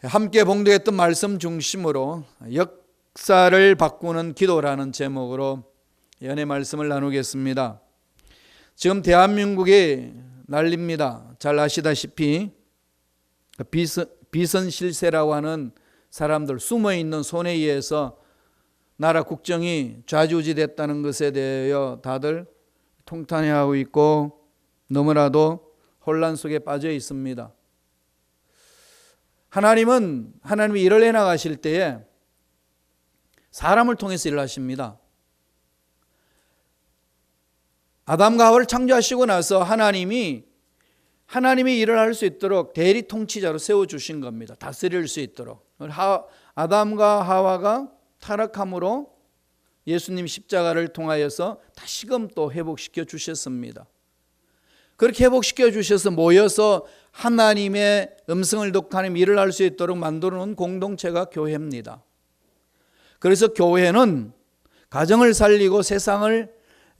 함께 봉독했던 말씀 중심으로 역사를 바꾸는 기도라는 제목으로 연애 말씀을 나누겠습니다. 지금 대한민국이 난립니다. 잘 아시다시피 비선실세라고 하는 사람들, 숨어있는 손에 의해서 나라 국정이 좌지우지됐다는 것에 대하여 다들 통탄해하고 있고 너무나도 혼란 속에 빠져 있습니다. 하나님이 일을 해나가실 때에 사람을 통해서 일을 하십니다. 아담과 하와를 창조하시고 나서 하나님이 일을 할 수 있도록 대리 통치자로 세워주신 겁니다. 다스릴 수 있도록. 아담과 하와가 타락함으로 예수님 십자가를 통하여서 다시금 또 회복시켜 주셨습니다. 그렇게 회복시켜 주셔서 모여서 하나님의 음성을 듣고 하나님 일을 할 수 있도록 만들어 놓은 공동체가 교회입니다. 그래서 교회는 가정을 살리고 세상을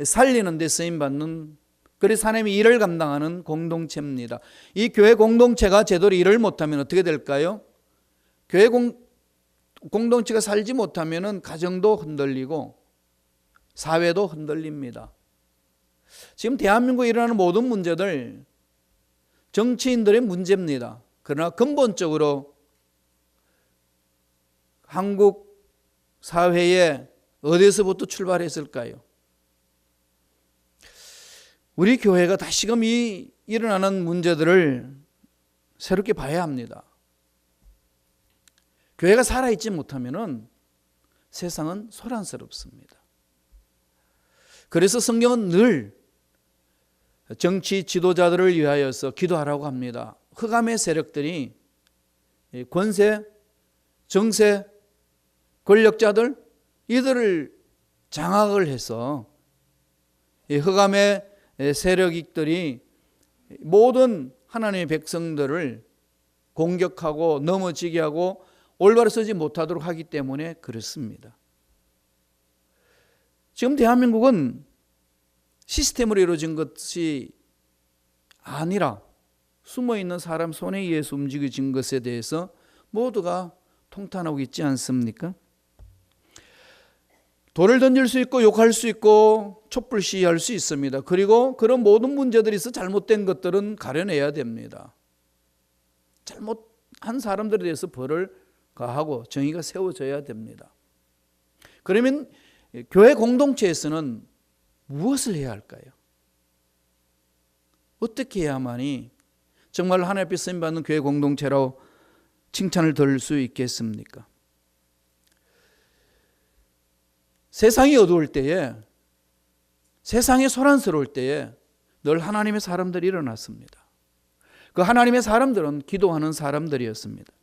살리는 데 쓰임받는, 그래서 하나님의 일을 감당하는 공동체입니다. 이 교회 공동체가 제대로 일을 못하면 어떻게 될까요? 교회 공동체가 살지 못하면 가정도 흔들리고 사회도 흔들립니다. 지금 대한민국에 일어나는 모든 문제들 정치인들의 문제입니다. 그러나 근본적으로 한국 사회에 어디서부터 출발했을까요? 우리 교회가 다시금 이 일어나는 문제들을 새롭게 봐야 합니다. 교회가 살아있지 못하면 세상은 소란스럽습니다. 그래서 성경은 늘 정치 지도자들을 위하여서 기도하라고 합니다. 흑암의 세력들이 권세, 정세, 권력자들 이들을 장악을 해서 흑암의 세력들이 모든 하나님의 백성들을 공격하고 넘어지게 하고 올바로 서지 못하도록 하기 때문에 그렇습니다. 지금 대한민국은 시스템으로 이루어진 것이 아니라 숨어있는 사람 손에 의해서 움직여진 것에 대해서 모두가 통탄하고 있지 않습니까? 돌을 던질 수 있고 욕할 수 있고 촛불 시위할 수 있습니다. 그리고 그런 모든 문제들이 있어 잘못된 것들은 가려내야 됩니다. 잘못한 사람들에 대해서 벌을 가하고 정의가 세워져야 됩니다. 그러면 교회 공동체에서는 무엇을 해야 할까요? 어떻게 해야만이 정말 하나님 앞에 쓰임받는 교회 공동체로 칭찬을 들을 수 있겠습니까? 세상이 어두울 때에, 세상이 소란스러울 때에 늘 하나님의 사람들이 일어났습니다. 그 하나님의 사람들은 기도하는 사람들이었습니다.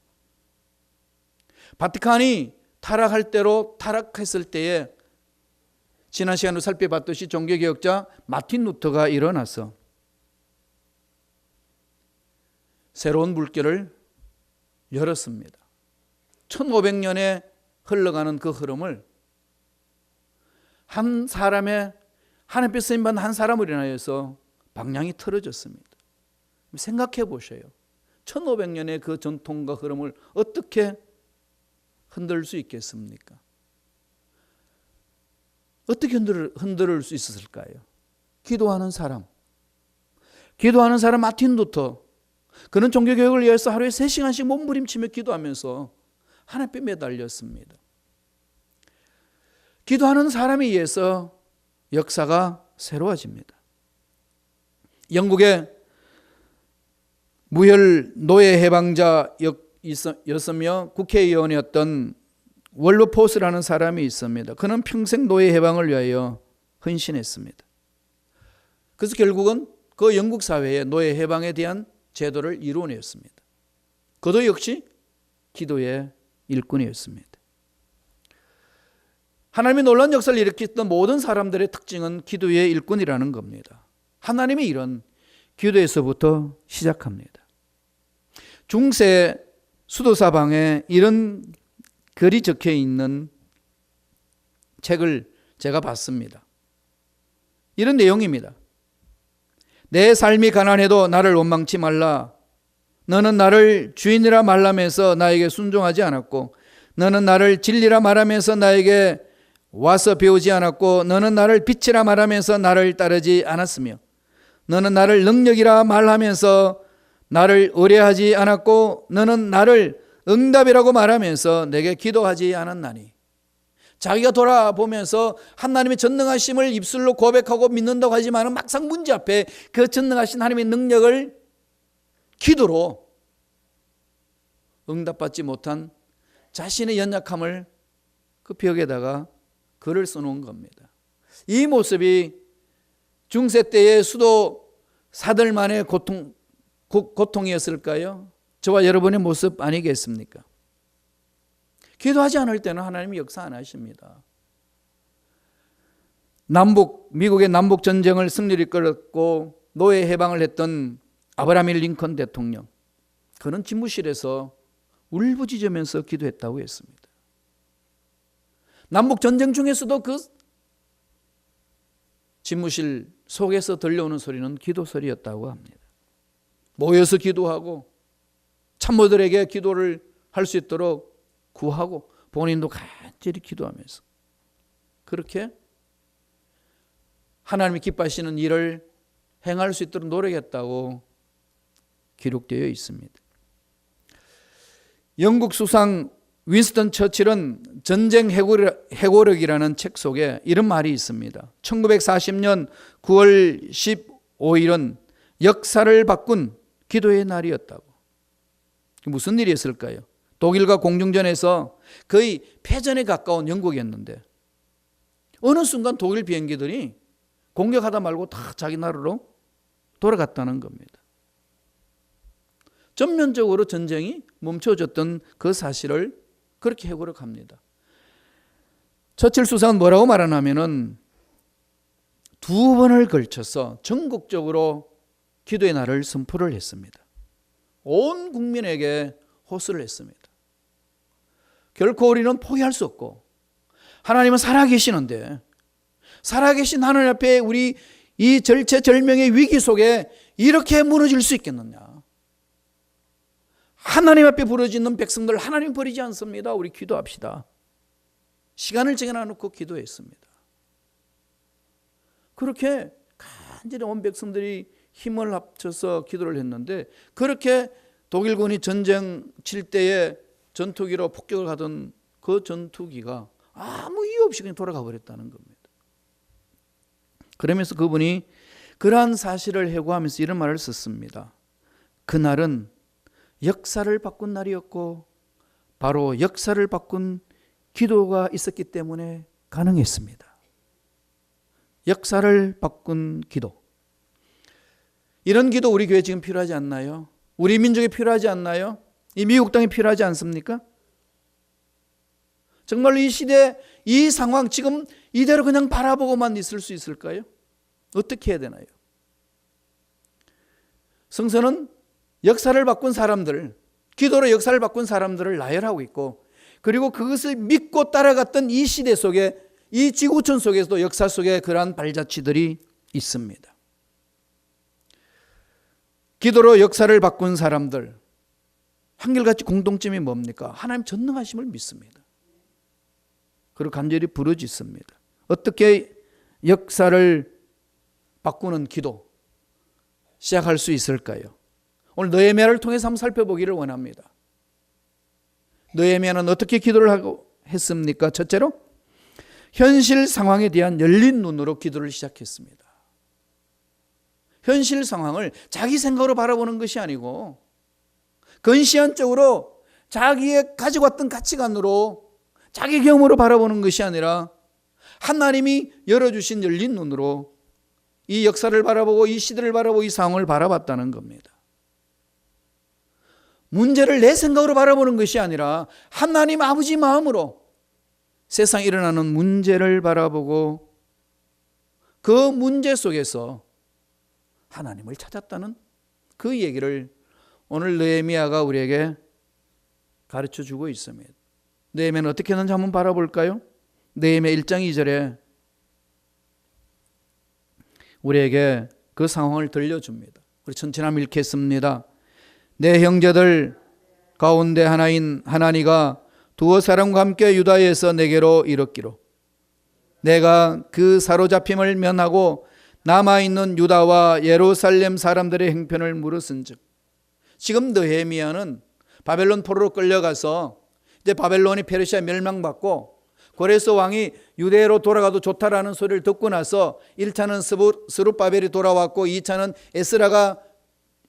바티칸이 타락할 대로 타락했을 때에 지난 시간으로 살펴봤듯이 종교개혁자 마틴 루터가 일어나서 새로운 물결을 열었습니다. 1500년에 흘러가는 그 흐름을 한 사람의 하나님께 쓰임받는 한 사람을 인하여서 방향이 틀어졌습니다. 생각해 보세요. 1500년의 그 전통과 흐름을 어떻게 흔들 수 있겠습니까? 어떻게 흔들 수 있었을까요? 기도하는 사람 마틴 루터, 그는 종교개혁을 위해서 하루에 3시간씩 몸부림치며 기도하면서 하나님께 매달렸습니다. 기도하는 사람에 의해서 역사가 새로워집니다. 영국의 무혈 노예 해방자였으며 국회의원이었던 월버포스라는 사람이 있습니다. 그는 평생 노예 해방을 위하여 헌신했습니다. 그래서 결국은 그 영국 사회에 노예 해방에 대한 제도를 이루어냈습니다. 그도 역시 기도의 일꾼이었습니다. 하나님이 놀라운 역사를 일으켰던 모든 사람들의 특징은 기도의 일꾼이라는 겁니다. 하나님의 일은 기도에서부터 시작합니다. 중세 수도사방에 이런 글이 적혀 있는 책을 제가 봤습니다. 이런 내용입니다. 내 삶이 가난해도 나를 원망치 말라. 너는 나를 주인이라 말하면서 나에게 순종하지 않았고 너는 나를 진리라 말하면서 나에게 와서 배우지 않았고 너는 나를 빛이라 말하면서 나를 따르지 않았으며 너는 나를 능력이라 말하면서 나를 의뢰하지 않았고 너는 나를 응답이라고 말하면서 내게 기도하지 않았나니. 자기가 돌아보면서 하나님의 전능하심을 입술로 고백하고 믿는다고 하지만 막상 문제 앞에 그 전능하신 하나님의 능력을 기도로 응답받지 못한 자신의 연약함을 그 벽에다가 글을 써놓은 겁니다. 이 모습이 중세 때의 수도사들만의 고통이었을까요? 저와 여러분의 모습 아니겠습니까? 기도하지 않을 때는 하나님이 역사 안 하십니다. 미국의 남북 전쟁을 승리를 이끌었고 노예 해방을 했던 아브라함 링컨 대통령, 그는 집무실에서 울부짖으면서 기도했다고 했습니다. 남북 전쟁 중에서도 그 집무실 속에서 들려오는 소리는 기도 소리였다고 합니다. 모여서 기도하고 참모들에게 기도를 할 수 있도록 구하고 본인도 간절히 기도하면서 그렇게 하나님이 기뻐하시는 일을 행할 수 있도록 노력했다고 기록되어 있습니다. 영국 수상 윈스턴 처칠은 전쟁 해고력이라는 책 속에 이런 말이 있습니다. 1940년 9월 15일은 역사를 바꾼 기도의 날이었다고. 무슨 일이었을까요? 독일과 공중전에서 거의 패전에 가까운 영국이었는데 어느 순간 독일 비행기들이 공격하다 말고 다 자기 나라로 돌아갔다는 겁니다. 전면적으로 전쟁이 멈춰졌던 그 사실을 그렇게 해고력합니다. 처칠 수상은 뭐라고 말하냐면은 2번을 걸쳐서 전국적으로 기도의 날을 선포를 했습니다. 온 국민에게 호소를 했습니다. 결코 우리는 포기할 수 없고 하나님은 살아계시는데 살아계신 하나님 앞에 우리 이 절체절명의 위기 속에 이렇게 무너질 수 있겠느냐. 하나님 앞에 부르짖는 백성들 하나님 버리지 않습니다. 우리 기도합시다. 시간을 정해놓고 기도했습니다. 그렇게 간절히 온 백성들이 힘을 합쳐서 기도를 했는데 그렇게 독일군이 전쟁 칠 때에 전투기로 폭격을 하던 그 전투기가 아무 이유 없이 그냥 돌아가 버렸다는 겁니다. 그러면서 그분이 그러한 사실을 해고하면서 이런 말을 썼습니다. 그날은 역사를 바꾼 날이었고 바로 역사를 바꾼 기도가 있었기 때문에 가능했습니다. 역사를 바꾼 기도. 이런 기도 우리 교회 지금 필요하지 않나요? 우리 민족에 필요하지 않나요? 이 미국 땅에 필요하지 않습니까? 정말로 이 시대, 이 상황 지금 이대로 그냥 바라보고만 있을 수 있을까요? 어떻게 해야 되나요? 성서는 역사를 바꾼 사람들, 기도로 역사를 바꾼 사람들을 나열하고 있고 그리고 그것을 믿고 따라갔던 이 시대 속에 이 지구촌 속에서도 역사 속에 그러한 발자취들이 있습니다. 기도로 역사를 바꾼 사람들 한결같이 공통점이 뭡니까? 하나님 전능하심을 믿습니다. 그리고 간절히 부르짖습니다. 어떻게 역사를 바꾸는 기도 시작할 수 있을까요? 오늘 느헤미야를 통해서 한번 살펴보기를 원합니다. 느헤미야는 어떻게 기도를 하고 했습니까? 첫째로 현실 상황에 대한 열린 눈으로 기도를 시작했습니다. 현실 상황을 자기 생각으로 바라보는 것이 아니고 근시안적으로 자기의 가지고 왔던 가치관으로 자기 경험으로 바라보는 것이 아니라 하나님이 열어주신 열린 눈으로 이 역사를 바라보고 이 시대를 바라보고 이 상황을 바라봤다는 겁니다. 문제를 내 생각으로 바라보는 것이 아니라 하나님 아버지 마음으로 세상에 일어나는 문제를 바라보고 그 문제 속에서 하나님을 찾았다는 그 얘기를 오늘 느헤미야가 우리에게 가르쳐주고 있습니다. 느헤미야는 어떻게 하는지 한번 바라볼까요? 느헤미야 1장 2절에 우리에게 그 상황을 들려줍니다. 우리 천천히 한번 읽겠습니다. 내 형제들 가운데 하나인 하나니가 두어 사람과 함께 유다에서 내게로 이르기로 내가 그 사로잡힘을 면하고 남아있는 유다와 예루살렘 사람들의 행편을 물었은즉. 지금 느헤미야는 바벨론 포로로 끌려가서 이제 바벨론이 페르시아 멸망받고 고레스 왕이 유대로 돌아가도 좋다라는 소리를 듣고 나서 1차는 스룹바벨이 돌아왔고 2차는 에스라가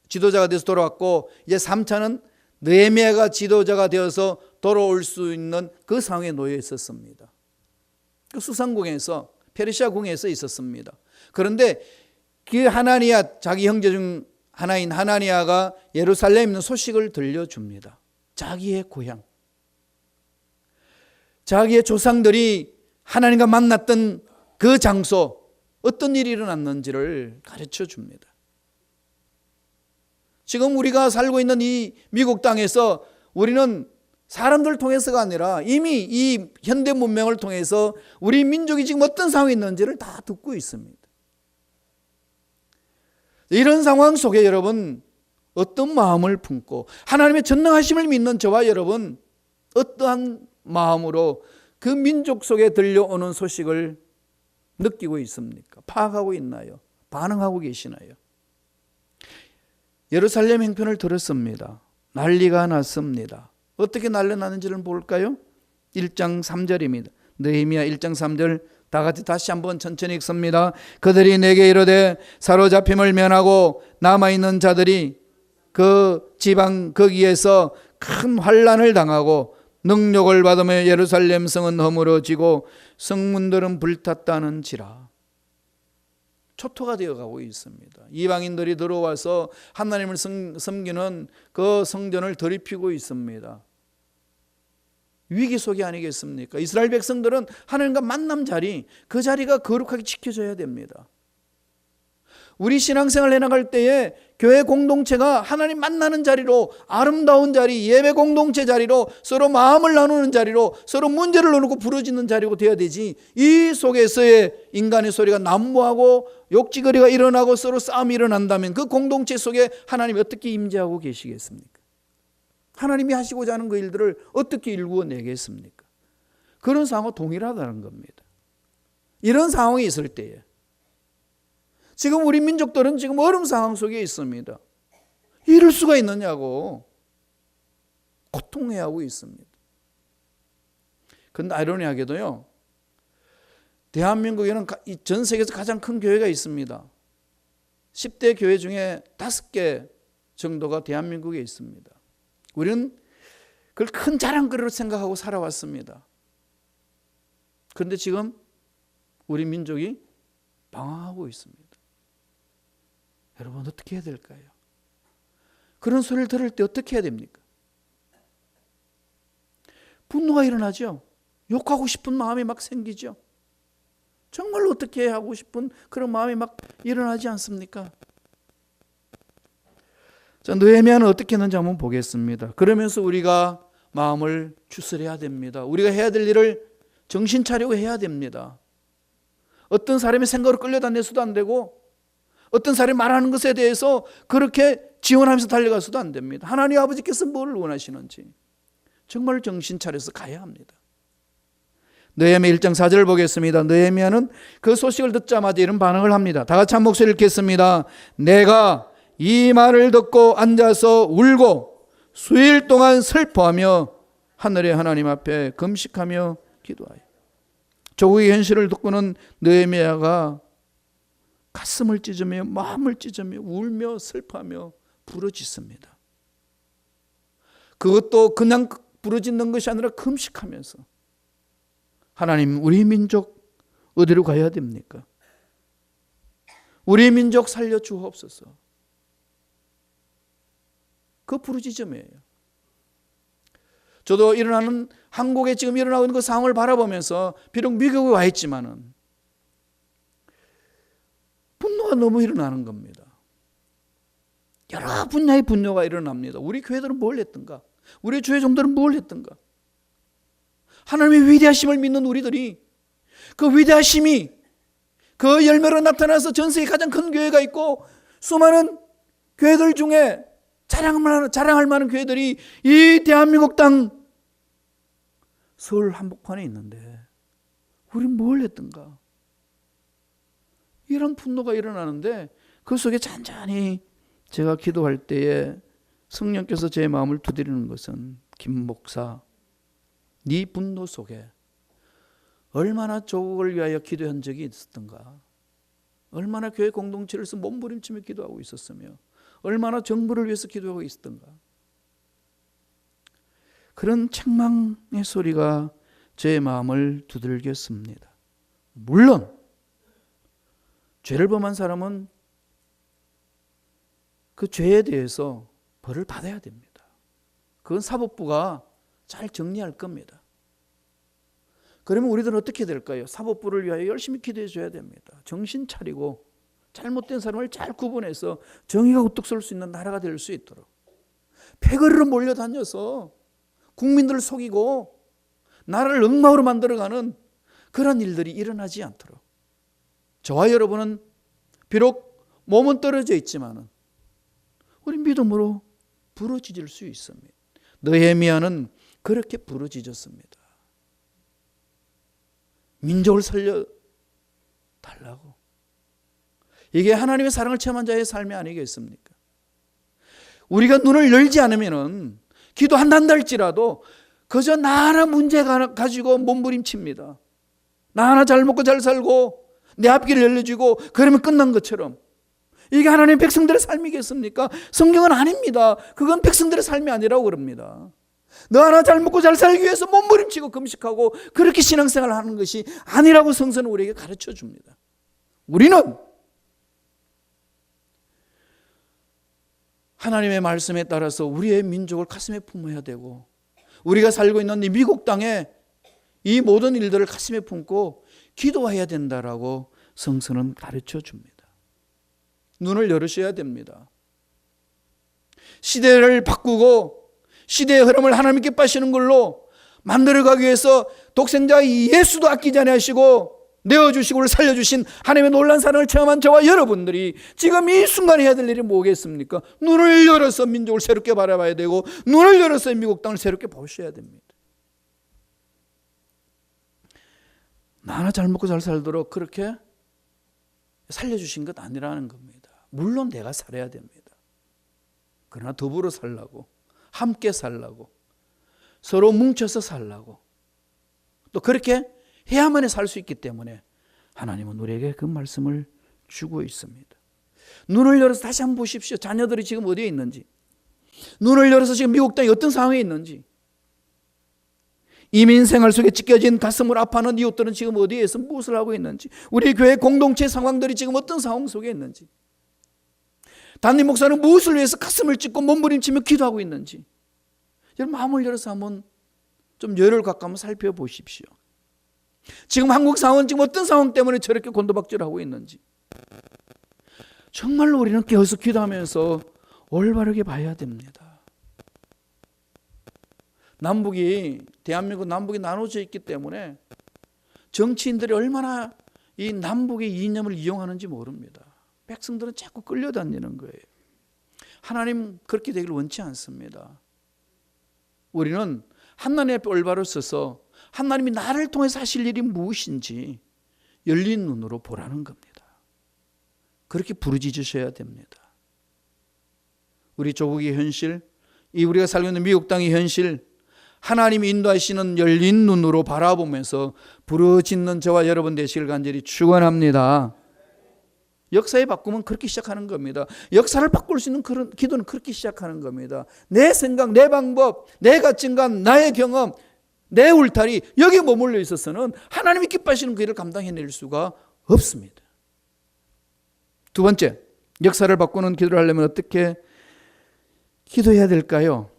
지도자가 돼서 돌아왔고 이제 3차는 느헤미야가 지도자가 되어서 돌아올 수 있는 그 상황에 놓여 있었습니다. 수상궁에서 페르시아 궁에서 있었습니다. 그런데 그 하나니야, 자기 형제 중 하나인 하나니야가 예루살렘에 있는 소식을 들려줍니다. 자기의 고향, 자기의 조상들이 하나님과 만났던 그 장소, 어떤 일이 일어났는지를 가르쳐 줍니다. 지금 우리가 살고 있는 이 미국 땅에서 우리는 사람들을 통해서가 아니라 이미 이 현대 문명을 통해서 우리 민족이 지금 어떤 상황에 있는지를 다 듣고 있습니다. 이런 상황 속에 여러분 어떤 마음을 품고 하나님의 전능하심을 믿는 저와 여러분 어떠한 마음으로 그 민족 속에 들려오는 소식을 느끼고 있습니까? 파악하고 있나요? 반응하고 계시나요? 예루살렘 행편을 들었습니다. 난리가 났습니다. 어떻게 난리 나는지를 볼까요? 1장 3절입니다. 느헤미야 1장 3절 다 같이 다시 한번 천천히 읽습니다. 그들이 내게 이르되 사로잡힘을 면하고 남아있는 자들이 그 지방 거기에서 큰 환난을 당하고 능력을 받으며 예루살렘 성은 허물어지고 성문들은 불탔다는지라. 초토가 되어가고 있습니다. 이방인들이 들어와서 하나님을 섬기는 그 성전을 더럽히고 있습니다. 위기 속이 아니겠습니까? 이스라엘 백성들은 하나님과 만남 자리, 그 자리가 거룩하게 지켜져야 됩니다. 우리 신앙생활 해나갈 때에 교회 공동체가 하나님 만나는 자리로, 아름다운 자리, 예배 공동체 자리로, 서로 마음을 나누는 자리로, 서로 문제를 나누고 부르짖는 자리가 되어야 되지, 이 속에서의 인간의 소리가 난무하고 욕지거리가 일어나고 서로 싸움이 일어난다면 그 공동체 속에 하나님이 어떻게 임재하고 계시겠습니까? 하나님이 하시고자 하는 그 일들을 어떻게 일구어내겠습니까? 그런 상황과 동일하다는 겁니다. 이런 상황이 있을 때에 지금 우리 민족들은 지금 어려운 상황 속에 있습니다. 이럴 수가 있느냐고 고통해하고 있습니다. 그런데 아이러니하게도요, 대한민국에는 전 세계에서 가장 큰 교회가 있습니다. 10대 교회 중에 5개 정도가 대한민국에 있습니다. 우리는 그걸 큰 자랑거리로 생각하고 살아왔습니다. 그런데 지금 우리 민족이 방황하고 있습니다. 여러분 어떻게 해야 될까요? 그런 소리를 들을 때 어떻게 해야 됩니까? 분노가 일어나죠. 욕하고 싶은 마음이 막 생기죠. 정말로 어떻게 하고 싶은 그런 마음이 막 일어나지 않습니까? 자, 느헤미야는 어떻게 했는지 한번 보겠습니다. 그러면서 우리가 마음을 추스려야 됩니다. 우리가 해야 될 일을 정신 차리고 해야 됩니다. 어떤 사람의 생각으로 끌려다녀서도 안 되고 어떤 사람이 말하는 것에 대해서 그렇게 지원하면서 달려가서도 안 됩니다. 하나님 아버지께서 뭘 원하시는지 정말 정신 차려서 가야 합니다. 느헤미야 1장 4절을 보겠습니다. 느헤미야는 그 소식을 듣자마자 이런 반응을 합니다. 다 같이 한 목소리 읽겠습니다. 내가 이 말을 듣고 앉아서 울고 수일 동안 슬퍼하며 하늘의 하나님 앞에 금식하며 기도하여. 조국의 현실을 듣고는 느헤미야가 가슴을 찢으며 마음을 찢으며 울며 슬퍼하며 부르짖습니다. 그것도 그냥 부르짖는 것이 아니라 금식하면서 하나님, 우리 민족 어디로 가야 됩니까? 우리 민족 살려 주옵소서. 그 부르짖음이에요. 저도 일어나는 한국에 지금 일어나고 있는 그 상황을 바라보면서 비록 미국에 와 있지만은 분노가 너무 일어나는 겁니다. 여러 분야의 분노가 일어납니다. 우리 교회들은 뭘 했던가? 우리 주의 종들은 뭘 했던가? 하나님의 위대하심을 믿는 우리들이 그 위대하심이 그 열매로 나타나서 전 세계 가장 큰 교회가 있고 수많은 교회들 중에 자랑할 만한 교회들이 이 대한민국 땅 서울 한복판에 있는데 우린 뭘 했던가? 이런 분노가 일어나는데 그 속에 잔잔히 제가 기도할 때에 성령께서 제 마음을 두드리는 것은 김 목사, 네 분노 속에 얼마나 조국을 위하여 기도한 적이 있었던가? 얼마나 교회 공동체를 위해서 몸부림치며 기도하고 있었으며 얼마나 정부를 위해서 기도하고 있었던가? 그런 책망의 소리가 제 마음을 두들겼습니다. 물론 죄를 범한 사람은 그 죄에 대해서 벌을 받아야 됩니다. 그건 사법부가 잘 정리할 겁니다. 그러면 우리들은 어떻게 될까요? 사법부를 위하여 열심히 기도해 줘야 됩니다. 정신 차리고 잘못된 사람을 잘 구분해서 정의가 우뚝 설 수 있는 나라가 될 수 있도록. 패거리로 몰려다녀서 국민들을 속이고 나라를 엉망으로 만들어가는 그런 일들이 일어나지 않도록. 저와 여러분은 비록 몸은 떨어져 있지만 우리 믿음으로 부르짖을 수 있습니다. 느헤미야는 그렇게 부르짖었습니다. 민족을 살려달라고. 이게 하나님의 사랑을 체험한 자의 삶이 아니겠습니까? 우리가 눈을 열지 않으면 기도한다 할지라도 그저 나 하나 문제 가지고 몸부림칩니다. 나 하나 잘 먹고 잘 살고 내 앞길을 열려주고 그러면 끝난 것처럼. 이게 하나님의 백성들의 삶이겠습니까? 성경은 아닙니다. 그건 백성들의 삶이 아니라고 그럽니다. 너 하나 잘 먹고 잘 살기 위해서 몸부림치고 금식하고 그렇게 신앙생활을 하는 것이 아니라고 성서는 우리에게 가르쳐 줍니다. 우리는 하나님의 말씀에 따라서 우리의 민족을 가슴에 품어야 되고 우리가 살고 있는 이 미국 땅에 이 모든 일들을 가슴에 품고 기도해야 된다라고 성서는 가르쳐 줍니다. 눈을 열으셔야 됩니다. 시대를 바꾸고 시대의 흐름을 하나님께 빠시는 걸로 만들어가기 위해서 독생자 예수도 아끼지 않으시고 내어주시고 살려주신 하나님의 놀라운 사랑을 체험한 저와 여러분들이 지금 이 순간에 해야 될 일이 뭐겠습니까? 눈을 열어서 민족을 새롭게 바라봐야 되고 눈을 열어서 미국 땅을 새롭게 보셔야 됩니다. 나 하나 잘 먹고 잘 살도록 그렇게 살려주신 것 아니라는 겁니다. 물론 내가 살아야 됩니다. 그러나 더불어 살라고, 함께 살라고, 서로 뭉쳐서 살라고, 또 그렇게 해야만이 살 수 있기 때문에 하나님은 우리에게 그 말씀을 주고 있습니다. 눈을 열어서 다시 한번 보십시오. 자녀들이 지금 어디에 있는지, 눈을 열어서 지금 미국 땅이 어떤 상황에 있는지, 이민 생활 속에 찢겨진 가슴을 아파하는 이웃들은 지금 어디에서 무엇을 하고 있는지, 우리 교회 공동체 상황들이 지금 어떤 상황 속에 있는지, 담임 목사는 무엇을 위해서 가슴을 찢고 몸부림치며 기도하고 있는지, 여러분 마음을 열어서 한번 좀 열을 갖고 한번 살펴보십시오. 지금 한국 상황은 지금 어떤 상황 때문에 저렇게 곤두박질하고 있는지 정말로 우리는 깨어서 기도하면서 올바르게 봐야 됩니다. 대한민국 남북이 나눠져 있기 때문에 정치인들이 얼마나 이 남북의 이념을 이용하는지 모릅니다. 백성들은 자꾸 끌려다니는 거예요. 하나님 그렇게 되기를 원치 않습니다. 우리는 하나님 앞에 올바로 서서 하나님이 나를 통해서 하실 일이 무엇인지 열린 눈으로 보라는 겁니다. 그렇게 부르짖으셔야 됩니다. 우리 조국의 현실, 우리가 살고 있는 미국 땅의 현실, 하나님이 인도하시는 열린 눈으로 바라보면서 부르짖는 저와 여러분 되시길 간절히 축원합니다. 역사의 바꿈은 그렇게 시작하는 겁니다. 역사를 바꿀 수 있는 그런 기도는 그렇게 시작하는 겁니다. 내 생각, 내 방법, 내 가치관, 나의 경험, 내 울타리 여기에 머물러 있어서는 하나님이 기뻐하시는 그 일을 감당해낼 수가 없습니다. 두 번째, 역사를 바꾸는 기도를 하려면 어떻게 기도해야 될까요?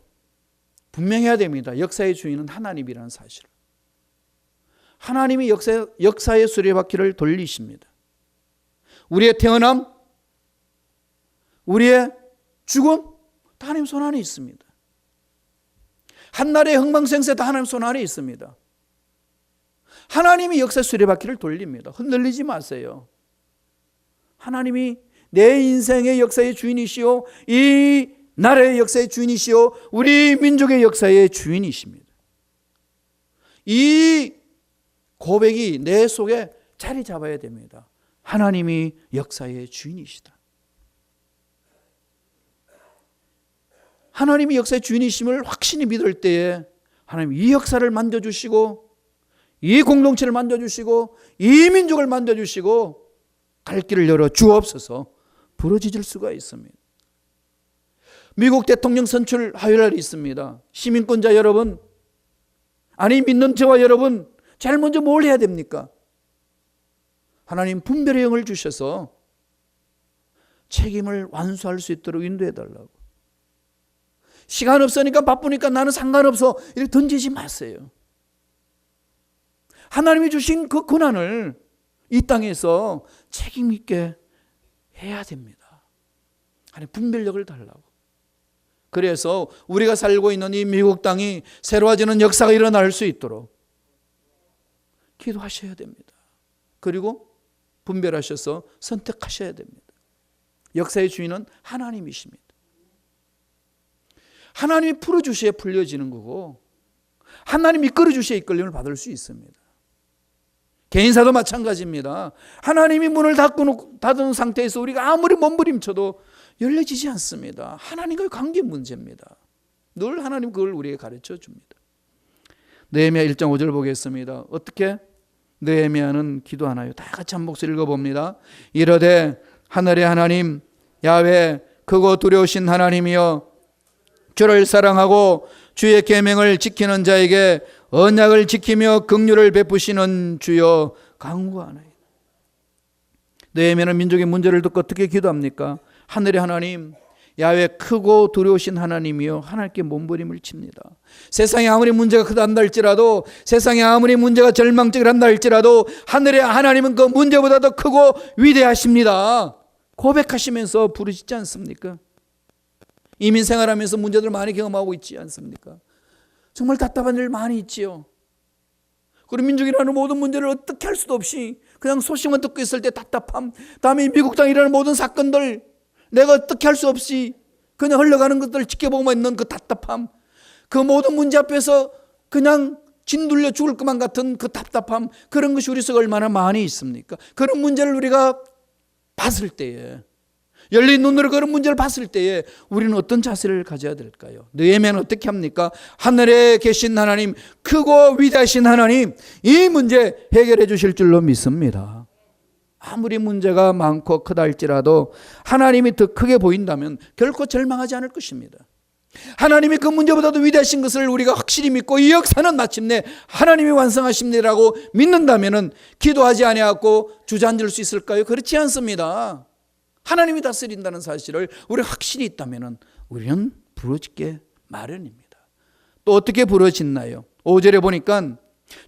분명해야 됩니다. 역사의 주인은 하나님이라는 사실. 하나님이 역사의 수레바퀴를 돌리십니다. 우리의 태어남, 우리의 죽음 다 하나님 손 안에 있습니다. 한나라의 흥망생쇠 다 하나님 손 안에 있습니다. 하나님이 역사 수레바퀴를 돌립니다. 흔들리지 마세요. 하나님이 내 인생의 역사의 주인이시오, 이 나라의 역사의 주인이시요 우리 민족의 역사의 주인이십니다. 이 고백이 내 속에 자리 잡아야 됩니다. 하나님이 역사의 주인이시다. 하나님이 역사의 주인이심을 확신히 믿을 때에 하나님 이 역사를 만져주시고 이 공동체를 만져주시고 이 민족을 만져주시고 갈 길을 열어 주옵소서 부르짖을 수가 있습니다. 미국 대통령 선출 화요일날이 있습니다. 시민권자 여러분, 아니 믿는 저와 여러분, 제일 먼저 뭘 해야 됩니까? 하나님 분별의 영을 주셔서 책임을 완수할 수 있도록 인도해 달라고. 시간 없으니까 바쁘니까 나는 상관없어 이렇게 던지지 마세요. 하나님이 주신 그 고난을 이 땅에서 책임 있게 해야 됩니다. 하나님 분별력을 달라고. 그래서 우리가 살고 있는 이 미국 땅이 새로워지는 역사가 일어날 수 있도록 기도하셔야 됩니다. 그리고 분별하셔서 선택하셔야 됩니다. 역사의 주인은 하나님이십니다. 하나님이 풀어주셔야 풀려지는 거고 하나님이 이끌어주셔야 이끌림을 받을 수 있습니다. 개인사도 마찬가지입니다. 하나님이 문을 닫은 상태에서 우리가 아무리 몸부림쳐도 열려지지 않습니다. 하나님과의 관계 문제입니다. 늘 하나님 그걸 우리에게 가르쳐 줍니다. 느헤미야 1장 5절 보겠습니다. 어떻게 느헤미야는 기도하나요? 다 같이 한 목소리 읽어봅니다. 이르되 하늘의 하나님 야훼 크고 두려우신 하나님이여 주를 사랑하고 주의 계명을 지키는 자에게 언약을 지키며 긍휼을 베푸시는 주여 간구하나이다. 느헤미야는 민족의 문제를 듣고 어떻게 기도합니까? 하늘의 하나님 야훼 크고 두려우신 하나님이여 하나님께 몸부림을 칩니다. 세상에 아무리 문제가 크다 한다 할지라도 세상에 아무리 문제가 절망적이라 할지라도 하늘의 하나님은 그 문제보다 더 크고 위대하십니다. 고백하시면서 부르짖지 않습니까? 이민 생활하면서 문제들 많이 경험하고 있지 않습니까? 정말 답답한 일 많이 있지요. 그리고 민족이라는 모든 문제를 어떻게 할 수도 없이 그냥 소식만 듣고 있을 때 답답함, 다음에 미국 땅이라는 모든 사건들 내가 어떻게 할 수 없이 그냥 흘러가는 것들을 지켜보고만 있는 그 답답함, 그 모든 문제 앞에서 그냥 짓눌려 죽을 것만 같은 그 답답함, 그런 것이 우리 속에 얼마나 많이 있습니까? 그런 문제를 우리가 봤을 때에, 열린 눈으로 그런 문제를 봤을 때에 우리는 어떤 자세를 가져야 될까요? 느헤미야는 어떻게 합니까? 하늘에 계신 하나님, 크고 위대하신 하나님, 이 문제 해결해 주실 줄로 믿습니다. 아무리 문제가 많고 크다 할지라도 하나님이 더 크게 보인다면 결코 절망하지 않을 것입니다. 하나님이 그 문제보다도 위대하신 것을 우리가 확실히 믿고 이 역사는 마침내 하나님이 완성하십니다라고 믿는다면 기도하지 아니하고 주저앉을 수 있을까요? 그렇지 않습니다. 하나님이 다스린다는 사실을 우리 확실히 있다면 우리는 부르짖게 마련입니다. 또 어떻게 부르짖나요? 5절에 보니까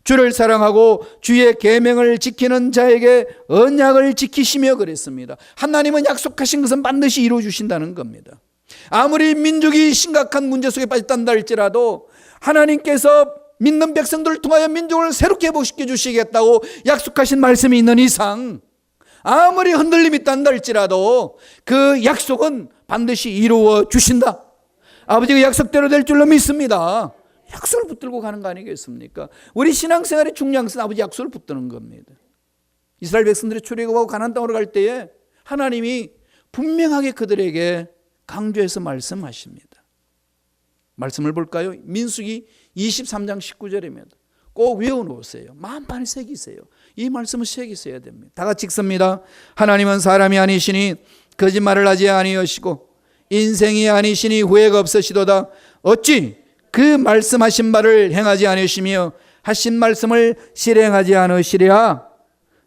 주를 사랑하고 주의 계명을 지키는 자에게 언약을 지키시며 그랬습니다. 하나님은 약속하신 것은 반드시 이루어 주신다는 겁니다. 아무리 민족이 심각한 문제 속에 빠졌단다 할지라도 하나님께서 믿는 백성들을 통하여 민족을 새롭게 회복시켜 주시겠다고 약속하신 말씀이 있는 이상 아무리 흔들림이 있단다 할지라도 그 약속은 반드시 이루어 주신다. 아버지가 약속대로 될 줄로 믿습니다. 약속을 붙들고 가는 거 아니겠습니까? 우리 신앙생활의 중요한 것은 아버지 약속을 붙드는 겁니다. 이스라엘 백성들이 출애굽하고 가나안 땅으로 갈 때에 하나님이 분명하게 그들에게 강조해서 말씀하십니다. 말씀을 볼까요? 민수기 23장 19절입니다. 꼭 외워놓으세요. 마음판에 새기세요. 이 말씀을 새기셔야 됩니다. 다 같이 읽습니다. 하나님은 사람이 아니시니 거짓말을 하지 아니하시고 인생이 아니시니 후회가 없으시도다. 어찌 그 말씀하신 바를 행하지 않으시며 하신 말씀을 실행하지 않으시랴.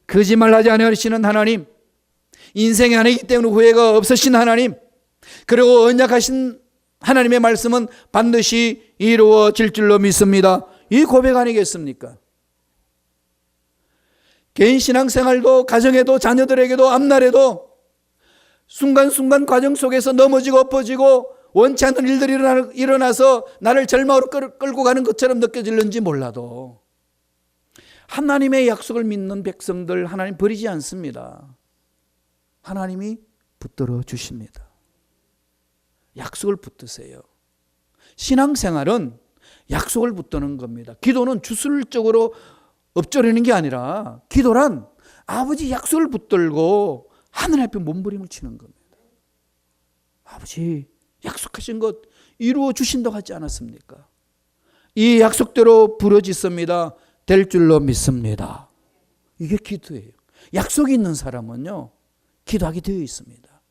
거짓말하지 않으시는 하나님, 인생이 아니기 때문에 후회가 없으신 하나님, 그리고 언약하신 하나님의 말씀은 반드시 이루어질 줄로 믿습니다. 이 고백 아니겠습니까? 개인 신앙생활도 가정에도 자녀들에게도 앞날에도 순간순간 과정 속에서 넘어지고 엎어지고 원치 않는 일들이 일어나서 나를 절망으로 끌고 가는 것처럼 느껴질는지 몰라도 하나님의 약속을 믿는 백성들 하나님 버리지 않습니다. 하나님이 붙들어 주십니다. 약속을 붙드세요. 신앙생활은 약속을 붙드는 겁니다. 기도는 주술적으로 엎조리는 게 아니라 기도란 아버지 약속을 붙들고 하늘 앞에 몸부림을 치는 겁니다. 아버지 약속하신 것 이루어 주신다고 하지 않았습니까? 이 약속대로 부러지습니다. 될 줄로 믿습니다. 이게 기도예요. 약속이 있는 사람은요, 기도하게 되어 있습니다.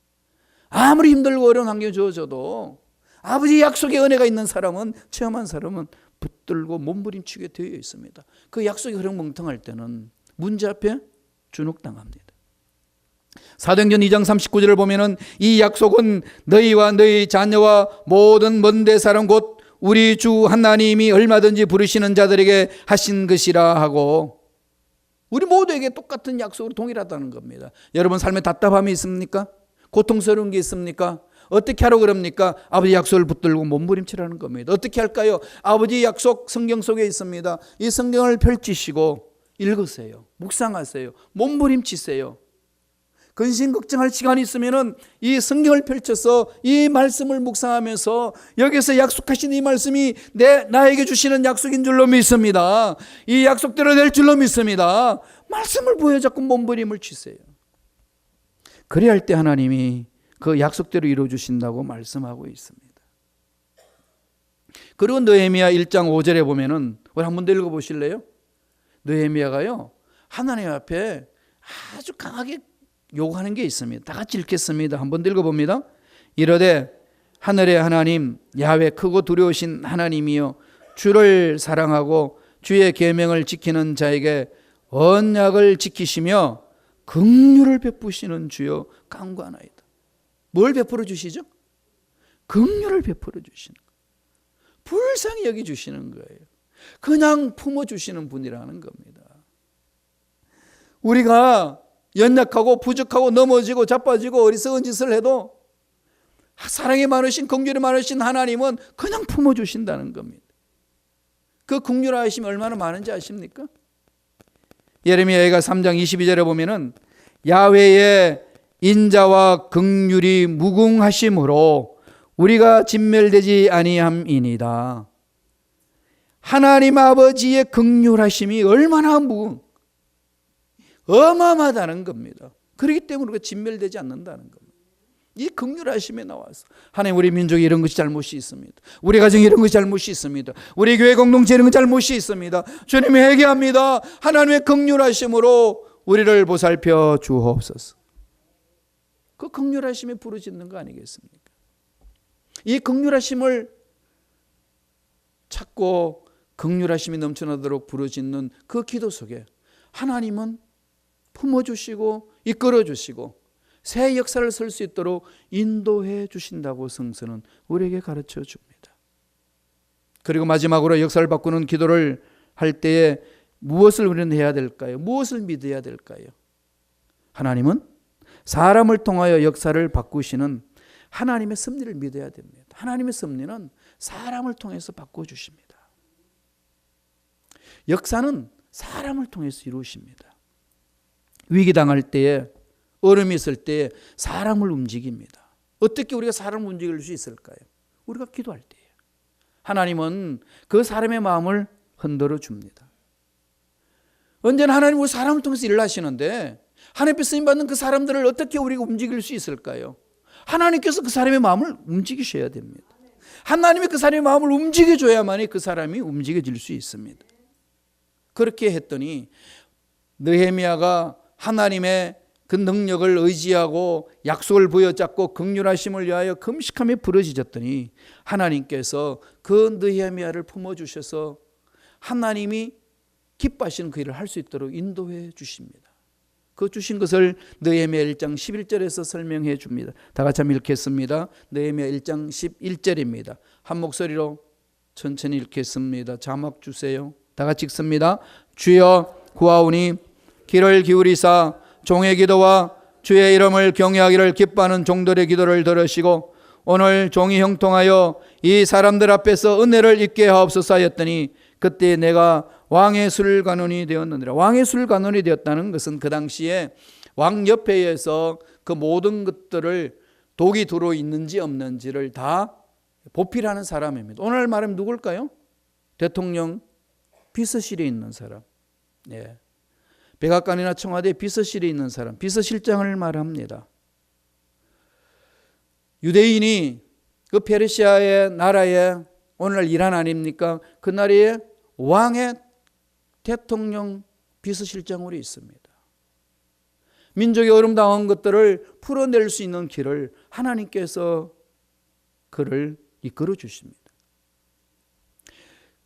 아무리 힘들고 어려운 환경이 주어져도 아버지 약속의 은혜가 있는 사람은, 체험한 사람은 붙들고 몸부림치게 되어 있습니다. 그 약속이 흐렁멍텅할 때는 문제 앞에 주눅당합니다. 사도행전 2장 39절을 보면은 이 약속은 너희와 너희 자녀와 모든 먼데 사람 곧 우리 주 하나님이 얼마든지 부르시는 자들에게 하신 것이라 하고, 우리 모두에게 똑같은 약속으로 동일하다는 겁니다. 여러분 삶에 답답함이 있습니까? 고통스러운 게 있습니까? 어떻게 하라고 그럽니까? 아버지 약속을 붙들고 몸부림치라는 겁니다. 어떻게 할까요? 아버지 약속 성경 속에 있습니다. 이 성경을 펼치시고 읽으세요. 묵상하세요. 몸부림치세요. 근심 걱정할 시간이 있으면은 이 성경을 펼쳐서 이 말씀을 묵상하면서 여기서 약속하신 이 말씀이 나에게 주시는 약속인 줄로 믿습니다. 이 약속대로 될 줄로 믿습니다. 말씀을 부여잡고 몸부림을 치세요. 그래야 할 때 하나님이 그 약속대로 이루어 주신다고 말씀하고 있습니다. 그리고 느헤미야 1장 5절에 보면은, 우리 한 번 더 읽어보실래요? 느헤미야가요, 하나님 앞에 아주 강하게 요구하는 게 있습니다. 다 같이 읽겠습니다. 한 번 더 읽어봅니다. 이르되 하늘의 하나님 야훼 크고 두려우신 하나님이여, 주를 사랑하고 주의 계명을 지키는 자에게 언약을 지키시며 긍휼을 베푸시는 주여 간구하나이다. 뭘 베풀어 주시죠? 긍휼을 베풀어 주시는 거예요. 불쌍히 여기 주시는 거예요. 그냥 품어 주시는 분이라는 겁니다. 우리가 연약하고 부족하고 넘어지고 자빠지고 어리석은 짓을 해도 사랑이 많으신, 긍휼이 많으신 하나님은 그냥 품어 주신다는 겁니다. 그 긍휼하심이 얼마나 많은지 아십니까? 예레미야가 3장 22절에 보면은 야훼의 인자와 긍휼이 무궁하심으로 우리가 진멸되지 아니함이니이다. 하나님 아버지의 긍휼하심이 얼마나 어마어마하다는 겁니다. 그렇기 때문에 우리가 진멸되지 않는다는 겁니다. 이 긍휼하심에 나와서 하나님, 우리 민족에 이런 것이 잘못이 있습니다. 우리 가정에 이런 것이 잘못이 있습니다. 우리 교회 공동체에 이런 잘못이 있습니다. 주님 회개합니다. 하나님의 긍휼하심으로 우리를 보살펴 주옵소서. 그 긍휼하심에 부르짖는 거 아니겠습니까? 이 긍휼하심을 찾고 긍휼하심이 넘쳐나도록 부르짖는 그 기도 속에 하나님은 품어주시고 이끌어주시고 새 역사를 설 수 있도록 인도해 주신다고 성서는 우리에게 가르쳐 줍니다. 그리고 마지막으로 역사를 바꾸는 기도를 할 때에 무엇을 우리는 해야 될까요? 무엇을 믿어야 될까요? 하나님은 사람을 통하여 역사를 바꾸시는 하나님의 섭리를 믿어야 됩니다. 하나님의 섭리는 사람을 통해서 바꿔주십니다. 역사는 사람을 통해서 이루어집니다. 위기당할 때에, 어려움이 있을 때에 사람을 움직입니다. 어떻게 우리가 사람을 움직일 수 있을까요? 우리가 기도할 때예요. 하나님은 그 사람의 마음을 흔들어 줍니다. 언제나 하나님은 사람을 통해서 일을 하시는데 하나님께 쓰임받는 그 사람들을 어떻게 우리가 움직일 수 있을까요? 하나님께서 그 사람의 마음을 움직이셔야 됩니다. 하나님이 그 사람의 마음을 움직여줘야만이 그 사람이 움직여질 수 있습니다. 그렇게 했더니 느헤미야가 하나님의 그 능력을 의지하고 약속을 부여잡고 긍휼하심을 위하여 금식함에 부르짖었더니 하나님께서 그 느헤미야를 품어주셔서 하나님이 기뻐하시는 그 일을 할 수 있도록 인도해 주십니다. 그 주신 것을 느헤미야 1장 11절에서 설명해 줍니다. 다 같이 한번 읽겠습니다. 느헤미야 1장 11절입니다. 한 목소리로 천천히 읽겠습니다. 자막 주세요. 다 같이 읽습니다. 주여 구하오니 귀를 기울이사 종의 기도와 주의 이름을 경외하기를 기뻐하는 종들의 기도를 들으시고 오늘 종이 형통하여 이 사람들 앞에서 은혜를 입게 하옵소서 하였더니 그때 내가 왕의 술관원이 되었느니라. 왕의 술관원이 되었다는 것은 그 당시에 왕 옆에서 그 모든 것들을 독이 들어있는지 없는지를 다 보필하는 사람입니다. 오늘 말하면 누굴까요? 대통령 비서실에 있는 사람. 예. 백악관이나 청와대 비서실에 있는 사람, 비서실장을 말합니다. 유대인이 그 페르시아의 나라에 오늘날 이란 아닙니까? 그 나라에 왕의 대통령 비서실장으로 있습니다. 민족의 어름당한 것들을 풀어낼 수 있는 길을 하나님께서 그를 이끌어 주십니다.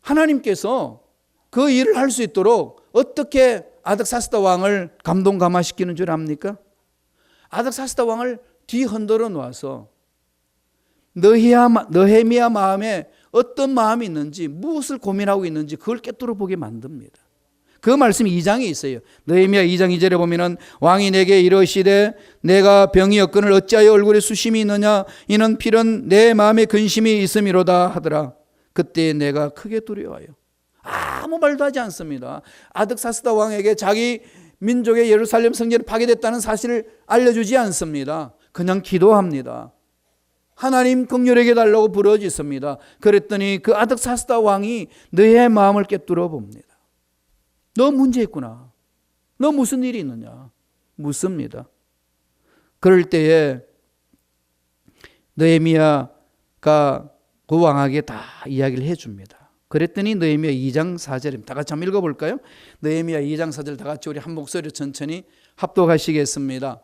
하나님께서 그 일을 할 수 있도록 어떻게 아닥사스다 왕을 감동감화시키는 줄 압니까? 아닥사스다 왕을 뒤흔들어 놓아서 느헤미야 마음에 어떤 마음이 있는지, 무엇을 고민하고 있는지 그걸 꿰뚫어 보게 만듭니다. 그 말씀이 2장에 있어요. 느헤미야 2장 2절에 보면은 왕이 내게 이르시되 내가 병이 없거늘 어찌하여 얼굴에 수심이 있느냐 이는 필은 내 마음에 근심이 있음이로다 하더라. 그때 내가 크게 두려워요. 아무 말도 하지 않습니다. 아닥사스다 왕에게 자기 민족의 예루살렘 성전이 파괴됐다는 사실을 알려주지 않습니다. 그냥 기도합니다. 하나님 긍휼하게 달라고 부르짖습니다. 그랬더니 그 아닥사스다 왕이 너의 마음을 꿰뚫어 봅니다. 너 문제 있구나. 너 무슨 일이 있느냐. 묻습니다. 그럴 때에 느헤미야가 그 왕에게 다 이야기를 해줍니다. 그랬더니 느헤미야 2장 4절입니다. 다 같이 한번 읽어볼까요? 느헤미야 2장 4절 다 같이 우리 한 목소리로 천천히 합독하시겠습니다.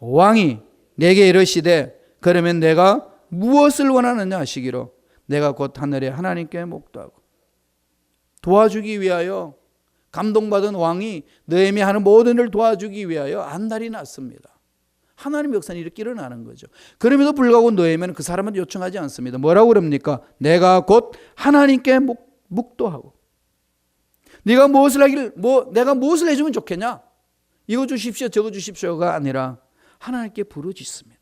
왕이 내게 이르시되 그러면 내가 무엇을 원하느냐 하시기로 내가 곧 하늘의 하나님께 목도하고. 도와주기 위하여 감동받은 왕이 느헤미야 하는 모든 일을 도와주기 위하여 안달이 났습니다. 하나님의 역사는 이렇게 일어나는 거죠. 그럼에도 불구하고 느헤미야는 그 사람한테 요청하지 않습니다. 뭐라고 그럽니까? 내가 곧 하나님께 묵도하고. 네가 무엇을 하기를 내가 무엇을 해주면 좋겠냐? 이거 주십시오 저거 주십시오가 아니라 하나님께 부르짖습니다.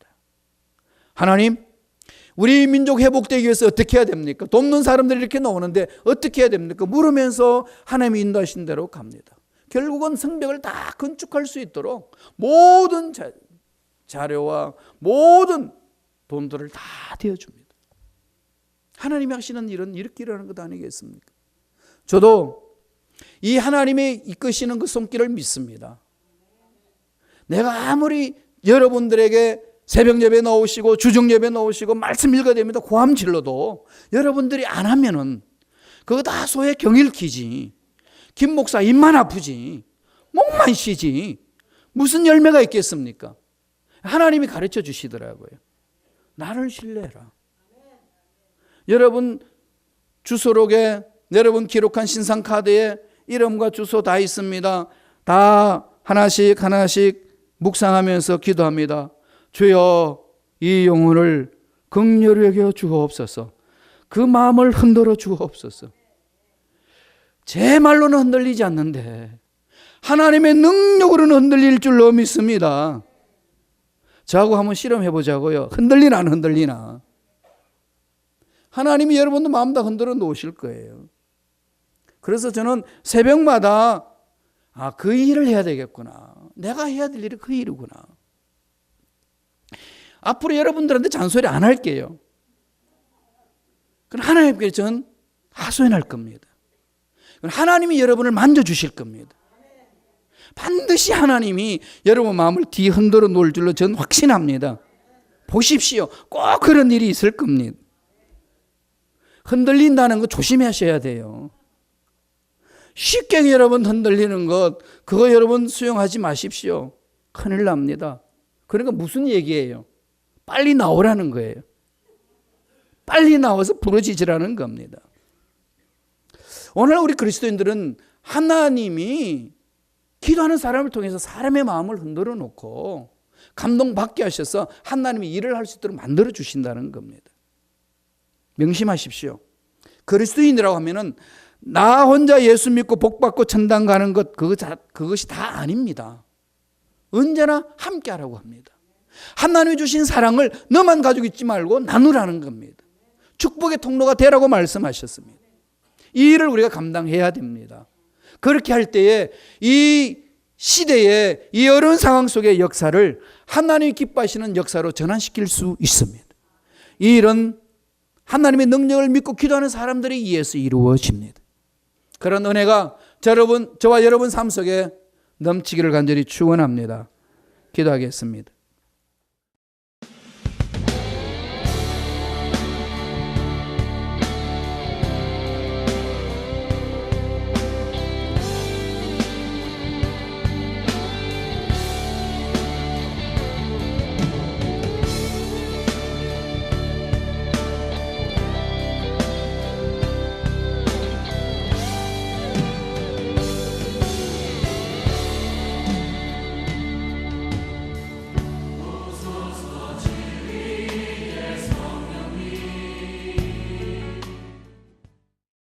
하나님, 우리 민족 회복되기 위해서 어떻게 해야 됩니까? 돕는 사람들이 이렇게 나오는데 어떻게 해야 됩니까? 물으면서 하나님이 인도하신 대로 갑니다. 결국은 성벽을 다 건축할 수 있도록 모든 자료와 모든 돈들을 다 대어줍니다. 하나님이 하시는 일은 이렇게 일어나는 것 아니겠습니까? 저도 이 하나님의 이끄시는 그 손길을 믿습니다. 내가 아무리 여러분들에게 새벽 예배 나오시고 주중 예배 나오시고 말씀 읽어야 됩니다. 고함 질러도 여러분들이 안 하면은 그거 다 소의 경일키지. 김 목사 입만 아프지. 목만 쉬지. 무슨 열매가 있겠습니까? 하나님이 가르쳐 주시더라고요. 나를 신뢰해라. 여러분 주소록에 여러분 기록한 신상카드에 이름과 주소 다 있습니다. 다 하나씩 하나씩 묵상하면서 기도합니다. 주여 이 영혼을 긍휼히 여겨 주옵소서. 그 마음을 흔들어 주옵소서. 제 말로는 흔들리지 않는데 하나님의 능력으로는 흔들릴 줄로 믿습니다. 저하고 한번 실험해 보자고요. 흔들리나 안 흔들리나. 하나님이 여러분도 마음 다 흔들어 놓으실 거예요. 그래서 저는 새벽마다 그 일을 해야 되겠구나. 내가 해야 될 일이 그 일이구나. 앞으로 여러분들한테 잔소리 안 할게요. 그럼 하나님께 저는 하소연할 겁니다. 하나님이 여러분을 만져주실 겁니다. 반드시 하나님이 여러분 마음을 뒤흔들어 놓을 줄로 저는 확신합니다. 보십시오. 꼭 그런 일이 있을 겁니다. 흔들린다는 거 조심하셔야 돼요. 쉽게 여러분 흔들리는 것 그거 여러분 수용하지 마십시오. 큰일 납니다. 그러니까 무슨 얘기예요? 빨리 나오라는 거예요. 빨리 나와서 부르짖으라는 겁니다. 오늘 우리 그리스도인들은 하나님이 기도하는 사람을 통해서 사람의 마음을 흔들어 놓고 감동받게 하셔서 하나님이 일을 할 수 있도록 만들어 주신다는 겁니다. 명심하십시오. 그리스도인이라고 하면은 나 혼자 예수 믿고 복 받고 천당 가는 것 그것이 다 아닙니다. 언제나 함께 하라고 합니다. 하나님이 주신 사랑을 너만 가지고 있지 말고 나누라는 겁니다. 축복의 통로가 되라고 말씀하셨습니다. 이 일을 우리가 감당해야 됩니다. 그렇게 할 때에 이 시대에 이 어려운 상황 속의 역사를 하나님이 기뻐하시는 역사로 전환시킬 수 있습니다. 이런 하나님의 능력을 믿고 기도하는 사람들에 의해서 이루어집니다. 그런 은혜가 저와 여러분 삶 속에 넘치기를 간절히 축원합니다. 기도하겠습니다.